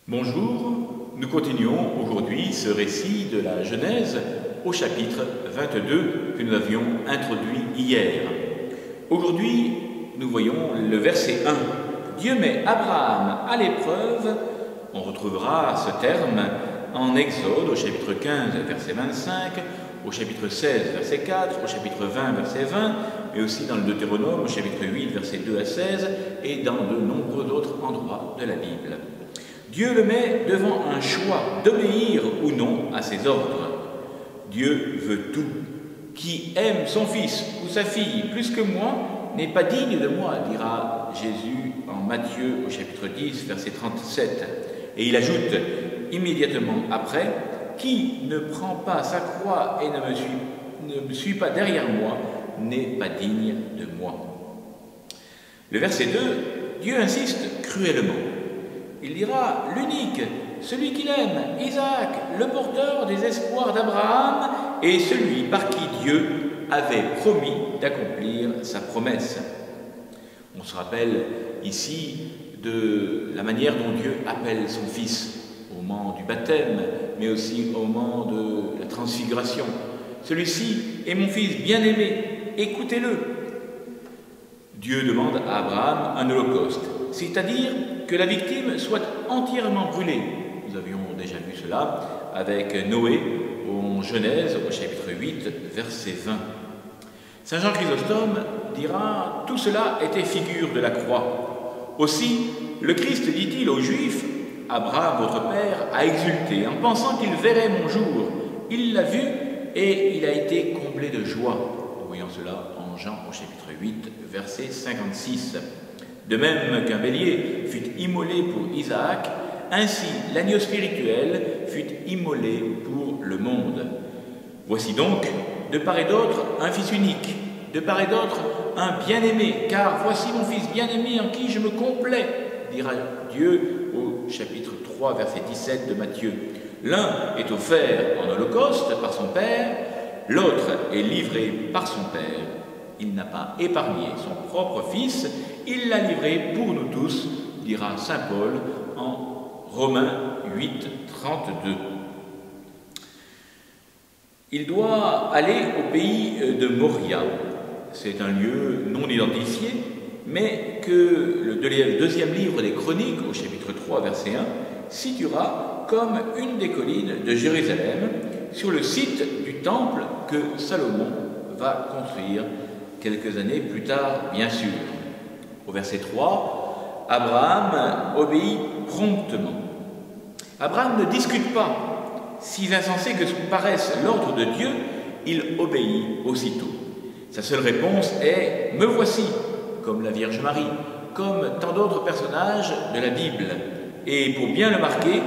Bonjour, nous continuons aujourd'hui ce récit de la Genèse au chapitre 22 que nous avions introduit hier. Aujourd'hui, nous voyons le verset 1. Dieu met Abraham à l'épreuve. On retrouvera ce terme en Exode au chapitre 15, verset 25, au chapitre 16, verset 4, au chapitre 20, verset 20, mais aussi dans le Deutéronome au chapitre 8, verset 2 à 16, et dans de nombreux autres endroits de la Bible. Dieu le met devant un choix d'obéir ou non à ses ordres. Dieu veut tout. Qui aime son fils ou sa fille plus que moi n'est pas digne de moi, dira Jésus en Matthieu au chapitre 10, verset 37. Et il ajoute immédiatement après, qui ne prend pas sa croix et ne me suit pas derrière moi n'est pas digne de moi. Le verset 2, Dieu insiste cruellement. Il dira l'unique, celui qu'il aime, Isaac, le porteur des espoirs d'Abraham et celui par qui Dieu avait promis d'accomplir sa promesse. On se rappelle ici de la manière dont Dieu appelle son fils au moment du baptême, mais aussi au moment de la transfiguration. Celui-ci est mon fils bien-aimé, écoutez-le. Dieu demande à Abraham un holocauste, c'est-à-dire que la victime soit entièrement brûlée. Nous avions déjà vu cela avec Noé en Genèse au chapitre 8, verset 20. Saint Jean Chrysostome dira « Tout cela était figure de la croix. Aussi, le Christ dit-il aux Juifs « Abraham, votre père, a exulté en pensant qu'il verrait mon jour. Il l'a vu et il a été comblé de joie. » Nous voyons cela en Jean au chapitre 8, verset 56. De même qu'un bélier fut immolé pour Isaac, ainsi l'agneau spirituel fut immolé pour le monde. Voici donc, de part et d'autre, un fils unique, de part et d'autre, un bien-aimé, car voici mon fils bien-aimé en qui je me complais, dira Dieu au chapitre 3, verset 17 de Matthieu. L'un est offert en holocauste par son père, l'autre est livré par son père. Il n'a pas épargné son propre fils, il l'a livré pour nous tous, dira saint Paul en Romains 8, 32. Il doit aller au pays de Moria. C'est un lieu non identifié, mais que le deuxième livre des Chroniques, au chapitre 3, verset 1, situera comme une des collines de Jérusalem, sur le site du temple que Salomon va construire quelques années plus tard, bien sûr. Au verset 3, Abraham obéit promptement. Abraham ne discute pas. Si insensé que paraisse l'ordre de Dieu, il obéit aussitôt. Sa seule réponse est « Me voici », comme la Vierge Marie, comme tant d'autres personnages de la Bible. Et pour bien le marquer,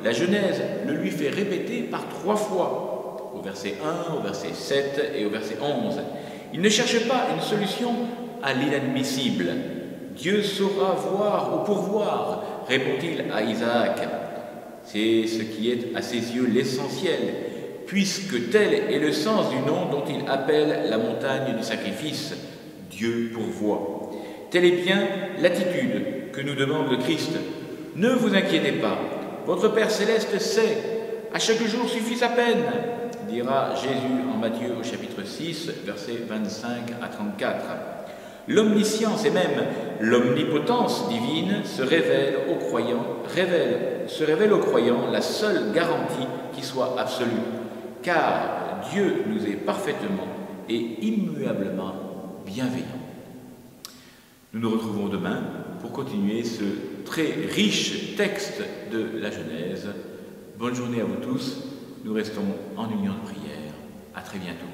la Genèse le lui fait répéter par 3 fois, au verset 1, au verset 7 et au verset 11. Il ne cherche pas une solution à l'inadmissible. Dieu saura voir ou pourvoir, répond-il à Isaac. C'est ce qui est à ses yeux l'essentiel, puisque tel est le sens du nom dont il appelle la montagne du sacrifice. Dieu pourvoit. Telle est bien l'attitude que nous demande le Christ. Ne vous inquiétez pas, votre Père céleste sait, à chaque jour suffit sa peine, dira Jésus en Matthieu au chapitre 6, versets 25 à 34. L'omniscience et même l'omnipotence divine se révèle aux croyants la seule garantie qui soit absolue, car Dieu nous est parfaitement et immuablement bienveillant. Nous nous retrouvons demain pour continuer ce très riche texte de la Genèse. Bonne journée à vous tous. Nous restons en union de prière. À très bientôt.